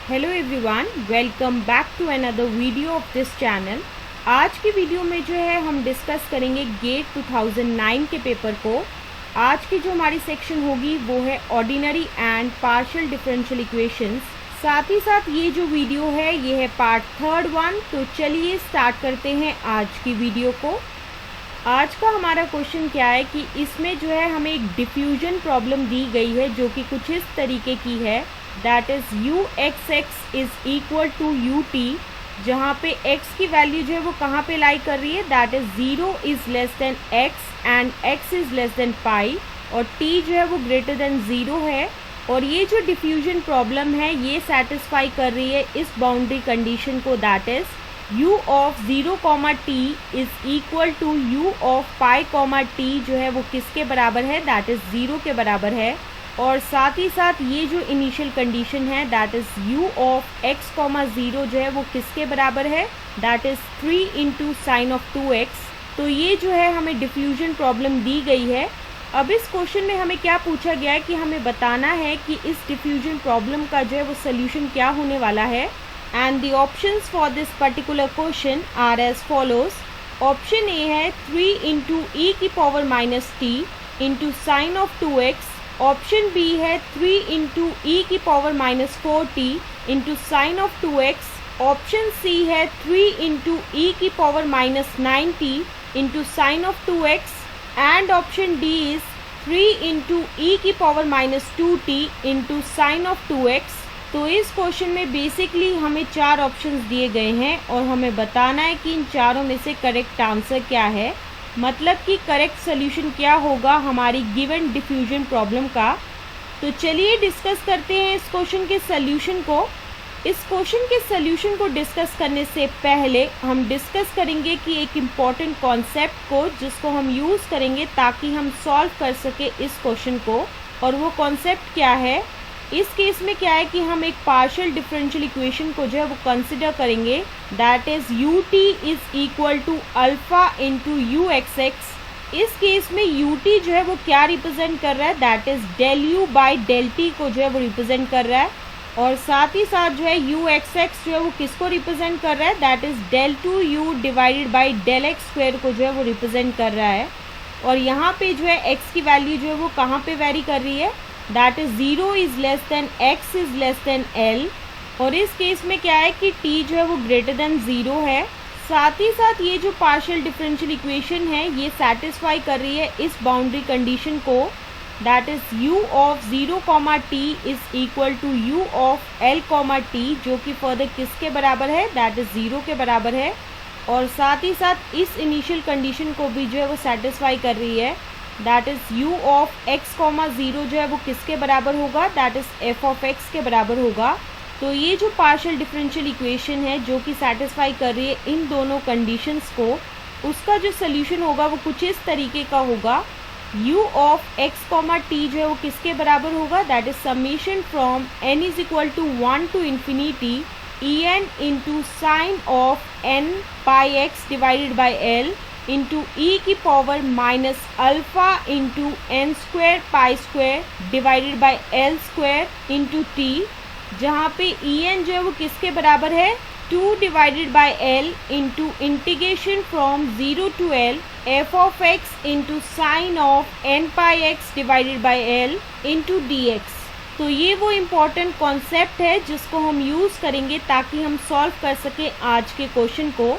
Hello everyone, welcome back to another video of this channel. आज की video में जो है हम डिस्कस करेंगे गेट 2009 के पेपर को। आज की जो हमारी सेक्शन होगी वो है ordinary and partial differential equations. साथ ही साथ ये जो वीडियो है ये है पार्ट 3 तो चलिए स्टार्ट करते हैं आज की वीडियो को। आज का हमारा क्वेश्चन क्या है कि इसमें जो है हमें एक डिफ्यूजन प्रॉब्लम दी गई है जो कि कुछ इस तरीके की है, that is u x x is equal to u t, जहाँ पे x की वैल्यू जो है वो कहाँ पे लाई कर रही है, that is 0 is less than x and x is less than pi, और t जो है वो ग्रेटर देन 0 है। और ये जो डिफ्यूजन प्रॉब्लम है ये सेटिस्फाई कर रही है इस बाउंड्री कंडीशन को, that is u of 0, t is equal to u of pi, t जो है वो किसके बराबर है, दैट इज 0 के बराबर है। और साथ ही साथ ये जो इनिशियल कंडीशन है that is u of x, 0 जो है वो किसके बराबर है, that is 3 into sine of 2x। तो ये जो है हमें डिफ्यूजन प्रॉब्लम दी गई है। अब इस क्वेश्चन में हमें क्या पूछा गया है कि हमें बताना है कि इस डिफ्यूजन प्रॉब्लम का जो है वो सोल्यूशन क्या होने वाला है। And the options for this particular question are as follows. Option A है 3 इंटू ई की power minus t into sine of 2x। Option B है 3 इंटू ई की power minus 4t into sine of 2x। Option C है 3 into e की power minus 9t into sine of 2x। And option D is 3 into e की power minus 2t into sine of 2x। तो इस question में basically हमें 4 options दिए गए हैं और हमें बताना है कि इन चारों में से करेक्ट आंसर क्या है, मतलब कि करेक्ट सोल्यूशन क्या होगा हमारी गिवन डिफ्यूजन प्रॉब्लम का। तो चलिए डिस्कस करते हैं इस क्वेश्चन के सोल्यूशन को। इस क्वेश्चन के सोल्यूशन को डिस्कस करने से पहले हम डिस्कस करेंगे कि एक इम्पॉर्टेंट कॉन्सेप्ट को जिसको हम यूज़ करेंगे ताकि हम सॉल्व कर सके इस क्वेश्चन को। और वो कॉन्सेप्ट क्या है, इस केस में क्या है कि हम एक पार्शियल डिफरेंशियल इक्वेशन को जो है वो कंसिडर करेंगे, that is u t is equal to alpha into u x x. इस केस में यू टी जो है वो क्या रिप्रेजेंट कर रहा है, that is del u by del t को जो है वो रिप्रेजेंट कर रहा है। और साथ ही साथ जो है यू एक्स एक्स जो है वो किसको रिप्रेजेंट कर रहा है, that is del two u divided by del x square को जो है वो रिप्रेजेंट कर रहा है। और यहाँ पे जो है एक्स की वैल्यू जो है वो कहाँ पे वेरी कर रही है, that is 0 is less than x is less then l। और इस केस में क्या है कि t जो है वो ग्रेटर देन 0 है। साथ ही साथ ये जो पार्शियल डिफरेंशियल इक्वेशन है ये सेटिस्फाई कर रही है इस बाउंड्री कंडीशन को, that is u of 0, t is equal to u of l, t जो कि फर्दर किसके बराबर है, दैट इज 0 के बराबर है। और साथ ही साथ इस इनिशियल कंडीशन को भी जो है वो सेटिस्फाई कर रही है, that is u of x, 0 जो है वो किसके बराबर होगा, that is f of x के बराबर होगा। तो ये जो पार्शियल डिफरेंशियल इक्वेशन है जो कि सेटिस्फाई कर रही है इन दोनों कंडीशंस को, उसका जो सोल्यूशन होगा वो कुछ इस तरीके का होगा। u ऑफ x, t जो है वो किसके बराबर होगा, that is summation from n is equal to 1 to infinity en into sine of n pi x divided by l into e की power minus alpha into n square pi square divided by l square into t, जहाँ पे E N जो है वो किसके बराबर है, 2 divided by l into integration from 0 to l f of x into sine of n pi x divided by l into d x. तो ये वो इम्पॉर्टेंट कॉन्सेप्ट है जिसको हम यूज़ करेंगे ताकि हम सॉल्व कर सकें आज के क्वेश्चन को।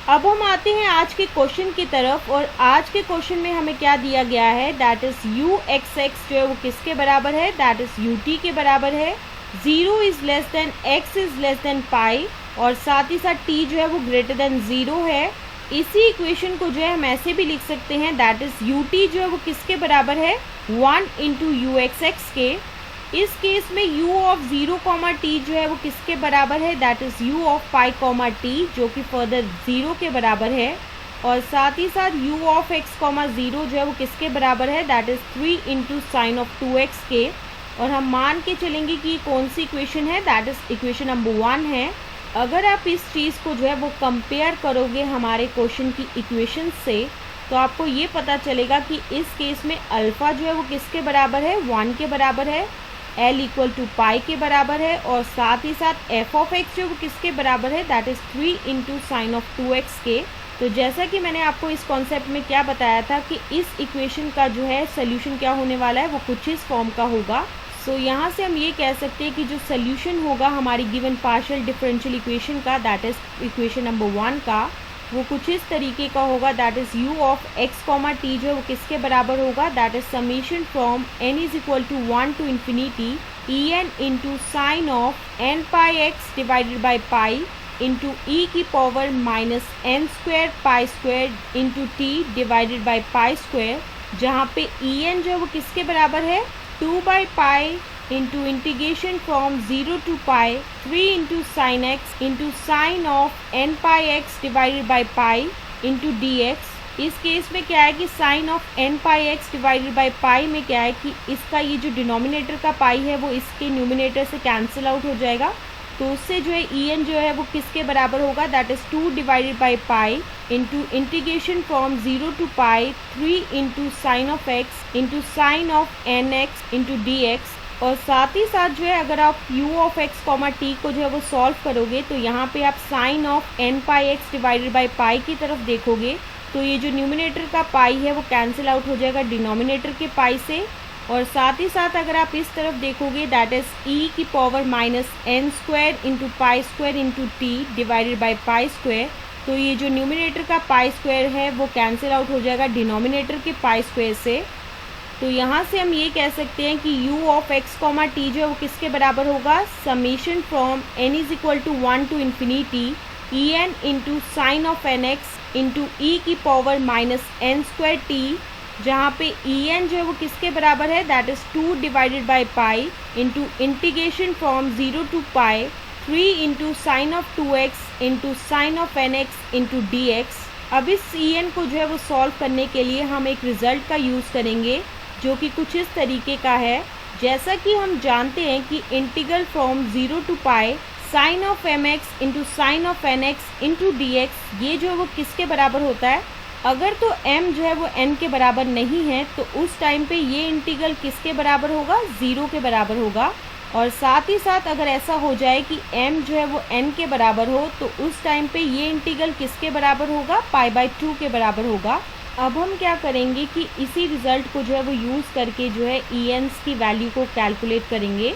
अब हम आते हैं आज के क्वेश्चन की तरफ। और आज के क्वेश्चन में हमें क्या दिया गया है, that is u x x जो है वो किसके बराबर है, दैट इज यू टी के बराबर है। 0 is less than x is less than pi, और साथ ही साथ t जो है वो ग्रेटर देन 0 है। इसी इक्वेशन को जो है हम ऐसे भी लिख सकते हैं, दैट इज यू टी जो है वो किसके बराबर है, 1 इंटू यू एक्स एक्स के। इस केस में u ऑफ 0, t जो है वो किसके बराबर है, that is u of pi, t जो कि फर्दर 0 के बराबर है। और साथ ही साथ u ऑफ x, 0 जो है वो किसके बराबर है, that is 3 into sine of 2x के। और हम मान के चलेंगे कि कौन सी इक्वेशन है, दैट इज इक्वेशन नंबर 1 है। अगर आप इस चीज़ को जो है वो कंपेयर करोगे हमारे क्वेश्चन की इक्वेशन से तो आपको ये पता चलेगा कि इस केस में अल्फ़ा जो है वो किसके बराबर है, 1 के बराबर है। L इक्वल टू पाई के बराबर है, और साथ ही साथ एफ ऑफ एक्स जो वो किसके बराबर है, that is 3 into sine of 2x के। तो जैसा कि मैंने आपको इस कॉन्सेप्ट में क्या बताया था कि इस इक्वेशन का जो है सोल्यूशन क्या होने वाला है, वो कुछ इस फॉर्म का होगा। सो यहाँ से हम ये कह सकते हैं कि जो सोल्यूशन होगा हमारी गिवन पार्शियल डिफरेंशियल इक्वेशन का, दैट इज़ इक्वेशन नंबर 1 का, वो कुछ इस तरीके का होगा, that is u of x comma t जो है वो किसके बराबर होगा, that is summation from n is equal to 1 to infinity en into sine of n pi x divided by pi into e की power minus n square pi square into t divided by pi square, जहाँ पे en जो है वो किसके बराबर है, 2 by pi into integration from 0 to pi 3 into sine x into sine of n pi x divided by pi into d x. इस case में क्या है कि sine of n pi x divided by pi में क्या है कि इसका ये जो डिनोमिनेटर का पाई है वो इसके न्यूमिनेटर से कैंसिल आउट हो जाएगा, तो उससे जो है en जो है वो किसके बराबर होगा, that is 2 divided by pi into integration from 0 to pi 3 into sine of x into sine of n x into d x. और साथ ही साथ जो है अगर आप u of x comma t को जो है वो सॉल्व करोगे तो यहाँ पे आप sine of n pi x divided by pi की तरफ देखोगे, तो ये जो न्यूमिनेटर का पाई है वो कैंसिल आउट हो जाएगा डिनोमिनेटर के पाई से, और साथ ही साथ अगर आप इस तरफ देखोगे दैट इज e की power minus n square into pi square into t divided by pi square, तो ये जो न्यूमिनेटर का पाई स्क्वायर है वो कैंसिल आउट हो जाएगा डिनोमिनेटर के पाई स्क्वायर से। तो यहाँ से हम ये कह सकते हैं कि u of x comma t जो है वो किसके बराबर होगा, summation from n is equal to 1 to infinity en into sine of n x into e की power minus n square t, जहाँ पे en जो है वो किसके बराबर है, that is 2 divided by pi into integration from 0 to pi 3 into sine of 2x into sine of n x into d x. अब इस en को जो है वो सॉल्व करने के लिए हम एक रिजल्ट का यूज़ करेंगे जो कि कुछ इस तरीके का है। जैसा कि हम जानते हैं कि integral from 0 to pi sine of m x into sine of n x into d x, ये जो है वो किसके बराबर होता है, अगर तो m जो है वो n के बराबर नहीं है तो उस टाइम पे ये इंटीग्रल किसके बराबर होगा, 0 के बराबर होगा। और साथ ही साथ अगर ऐसा हो जाए कि m जो है वो n के बराबर हो तो उस टाइम पे ये इंटीग्रल किसके बराबर होगा, पाई बाई 2 के बराबर होगा। अब हम क्या करेंगे कि इसी रिज़ल्ट को जो है वो यूज़ करके जो है ENs की वैल्यू को कैलकुलेट करेंगे।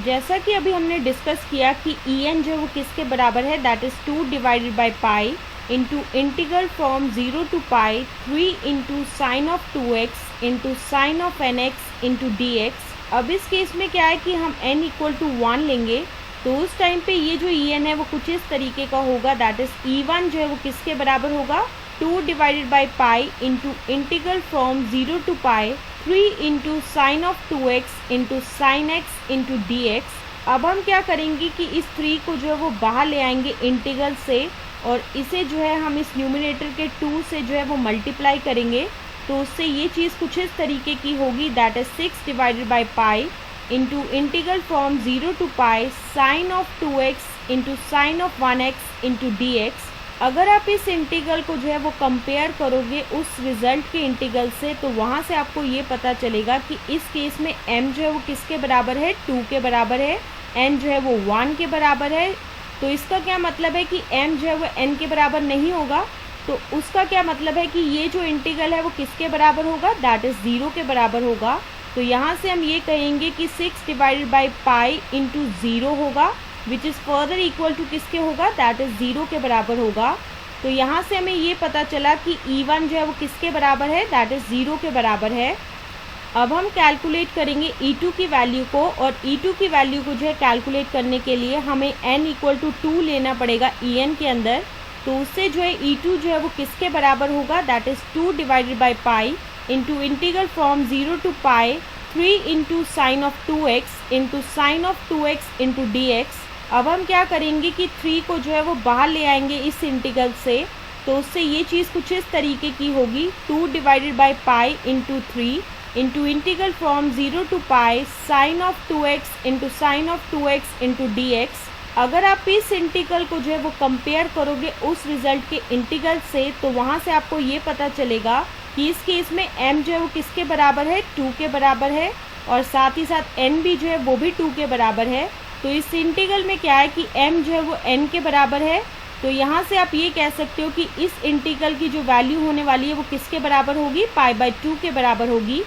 जैसा कि अभी हमने डिस्कस किया कि En जो है वो किसके बराबर है, that is 2 divided by pi into integral from 0 to pi 3 into sine of 2x into sine of n x into d x. अब इस केस में क्या है कि हम n इक्वल टू 1 लेंगे, तो उस टाइम पे ये जो En है वो कुछ इस तरीके का होगा, दैट इज़ E1 जो है वो किसके बराबर होगा, 2 divided by pi into integral from 0 to pi 3 into sine of 2x into sine x into d x. अब हम क्या करेंगे कि इस 3 को जो है वो बाहर ले आएंगे इंटीग्रल से, और इसे जो है हम इस न्यूमिनेटर के 2 से जो है वो मल्टीप्लाई करेंगे, तो उससे ये चीज़ कुछ इस तरीके की होगी, that is 6 divided by pi into integral from 0 to pi sine of 2x into sine of 1x into d x. अगर आप इस इंटीग्रल को जो है वो कंपेयर करोगे उस रिज़ल्ट के इंटीग्रल से, तो वहाँ से आपको ये पता चलेगा कि इस केस में m जो है वो किसके बराबर है, 2 के बराबर है, n जो है वो 1 के बराबर है। तो इसका क्या मतलब है कि m जो है वो n के बराबर नहीं होगा, तो उसका क्या मतलब है कि ये जो इंटीग्रल है वो किसके बराबर होगा, दैट इज़ 0 के बराबर होगा। तो यहाँ से हम ये कहेंगे कि 6 डिवाइडेड बाई पाई इंटू 0 होगा, which is further equal to किसके होगा, दैट इज़ 0 के बराबर होगा। तो यहाँ से हमें ये पता चला कि E1 जो है वो किसके बराबर है, दैट इज़ 0 के बराबर है। अब हम कैलकुलेट करेंगे E2 की वैल्यू को, और E2 की वैल्यू को जो है कैलकुलेट करने के लिए हमें n इक्वल टू 2 लेना पड़ेगा En के अंदर, तो उससे जो है E2 जो है वो किसके बराबर होगा, that is 2 divided by pi into integral from 0 to pi 3 into sine of 2x into sine of 2x into d x. अब हम क्या करेंगे कि 3 को जो है वो बाहर ले आएंगे इस इंटीग्रल से, तो उससे ये चीज़ कुछ इस तरीके की होगी, 2 divided by pi into 3 into integral from 0 to pi sine of 2x into sine of 2x into d x. अगर आप इस इंटीग्रल को जो है वो कंपेयर करोगे उस रिज़ल्ट के इंटीग्रल से, तो वहाँ से आपको ये पता चलेगा कि इस केस में m जो है वो किसके बराबर है, 2 के बराबर है, और साथ ही साथ n भी जो है वो भी 2 के बराबर है। तो इस इंटीग्रल में क्या है कि m जो है वो n के बराबर है। तो यहाँ से आप ये कह सकते हो कि इस इंटीग्रल की जो वैल्यू होने वाली है वो किसके बराबर होगी, π/2 के बराबर होगी।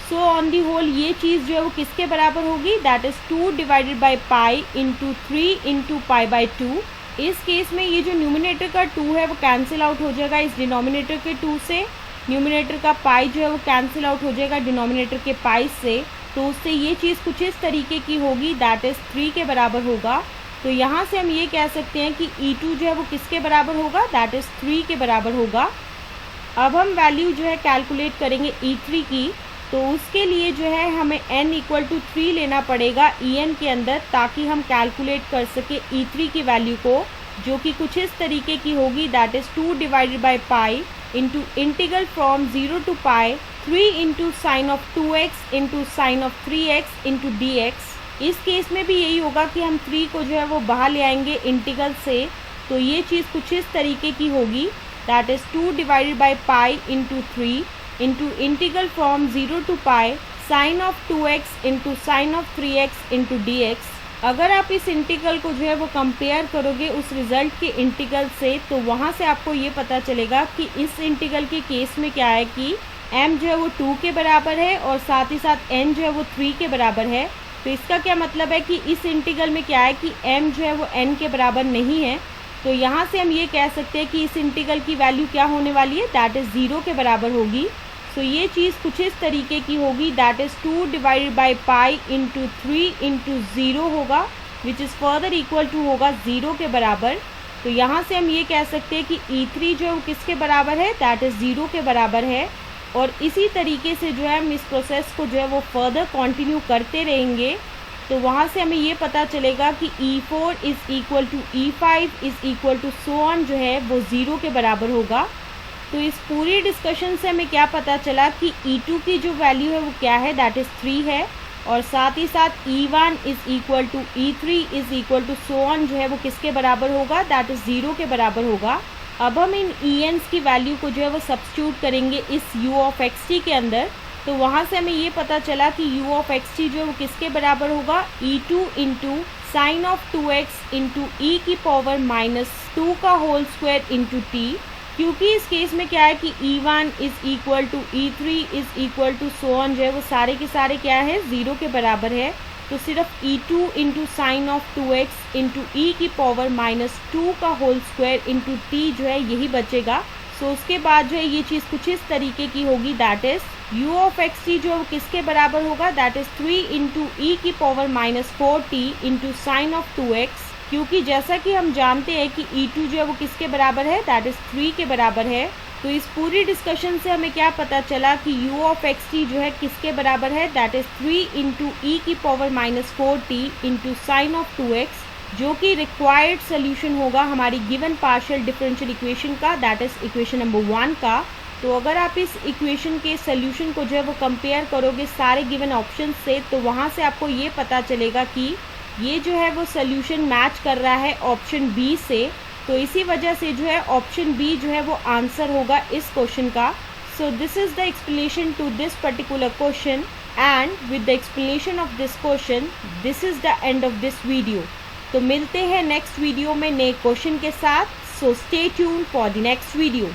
सो ऑन दी होल ये चीज़ जो है वो किसके बराबर होगी, that is 2 divided by pi into 3 into π/2। इस केस में ये जो न्यूमिनेटर का 2 है वो कैंसिल आउट हो जाएगा इस डिनोमिनेटर के 2 से। न्यूमिनेटर का पाई जो है वो कैंसिल आउट हो जाएगा डिनोमिनेटर के पाई से। तो उससे ये चीज़ कुछ इस तरीके की होगी, दैट इज़ 3 के बराबर होगा। तो यहाँ से हम ये कह सकते हैं कि E2 जो है वो किसके बराबर होगा, दैट इज़ 3 के बराबर होगा। अब हम वैल्यू जो है कैलकुलेट करेंगे E3 की। तो उसके लिए जो है हमें n इक्वल टू 3 लेना पड़ेगा En के अंदर, ताकि हम कैलकुलेट कर सके E3 की वैल्यू को, जो कि कुछ इस तरीके की होगी, that is 2 divided by pi into integral from 0 to pi 3 into sine of 2x into sine of 3x into dx। इस केस में भी यही होगा कि हम 3 को जो है वो बाहर ले आएंगे इंटीग्रल से। तो ये चीज़ कुछ इस तरीके की होगी, that is 2 divided by pi into 3 into integral from 0 to pi sine of 2x into sine of 3x into dx। अगर आप इस इंटीग्रल को जो है वो कंपेयर करोगे उस रिजल्ट के इंटीग्रल से, तो वहाँ से आपको ये पता चलेगा कि इस इंटीग्रल के केस में क्या है कि m जो है वो 2 के बराबर है और साथ ही साथ n जो है वो 3 के बराबर है। तो इसका क्या मतलब है कि इस इंटीग्रल में क्या है कि m जो है वो n के बराबर नहीं है। तो यहाँ से हम ये कह सकते हैं कि इस इंटीग्रल की वैल्यू क्या होने वाली है, दैट इज़ 0 के बराबर होगी। सो ये चीज़ कुछ इस तरीके की होगी, that is 2 divided by pi into 3 into 0 होगा, which is further equal to होगा 0 के बराबर। तो यहाँ से हम ये कह सकते हैं कि E3 जो है वो किसके बराबर है, दैट इज़ 0 के बराबर है। और इसी तरीके से जो है हम इस प्रोसेस को जो है वो फर्दर कंटिन्यू करते रहेंगे। तो वहाँ से हमें ये पता चलेगा कि E4 is equal to E5 is equal to so on जो है वो 0 के बराबर होगा। तो इस पूरी डिस्कशन से हमें क्या पता चला कि E2 की जो वैल्यू है वो क्या है, दैट इज़ 3 है। और साथ ही साथ E1 is equal to E3 is equal to so on जो है वो किसके बराबर होगा, दैट इज़ 0 के बराबर होगा। अब हम इन ENs की वैल्यू को जो है वो सब्स्टिट्यूट करेंगे इस U ऑफ xt के अंदर। तो वहाँ से हमें ये पता चला कि U ऑफ xt जो है वो किसके बराबर होगा, E2 into sine of 2x into e की पावर -2 का होल स्क्वायर इंटू t। क्योंकि इस केस में क्या है कि E1 is equal to E3 is equal to so on जो है वो सारे के सारे क्या है, 0 के बराबर है। तो सिर्फ E2 into sine of 2x into e की पावर -2 का होल स्क्वायर इंटू t जो है यही बचेगा। सो उसके बाद जो है ये चीज़ कुछ इस तरीके की होगी, that is U of xt जो है वो किसके बराबर होगा, दैट इज़ 3 इंटू e की power -4t into sine of 2x। क्योंकि जैसा कि हम जानते हैं कि E2 जो है वो किसके बराबर है, दैट इज़ 3 के बराबर है। तो इस पूरी डिस्कशन से हमें क्या पता चला कि U ऑफ xt जो है किसके बराबर है, दैट इज़ 3 इंटू e की power -4t into sine of 2x, जो कि रिक्वायर्ड सोल्यूशन होगा हमारी गिवन पार्शियल डिफरेंशियल इक्वेशन का, दैट इज़ इक्वेशन नंबर 1 का। तो अगर आप इस इक्वेशन के सोल्यूशन को जो है वो कंपेयर करोगे सारे गिवन ऑप्शन से, तो वहाँ से आपको ये पता चलेगा कि ये जो है वो सोल्यूशन मैच कर रहा है ऑप्शन बी से। तो इसी वजह से जो है ऑप्शन बी जो है वो आंसर होगा इस क्वेश्चन का। So this is the explanation to this particular question, and with the explanation of this question this is the end of this video. तो मिलते हैं नेक्स्ट वीडियो में नए क्वेश्चन के साथ। So stay tuned for the next video.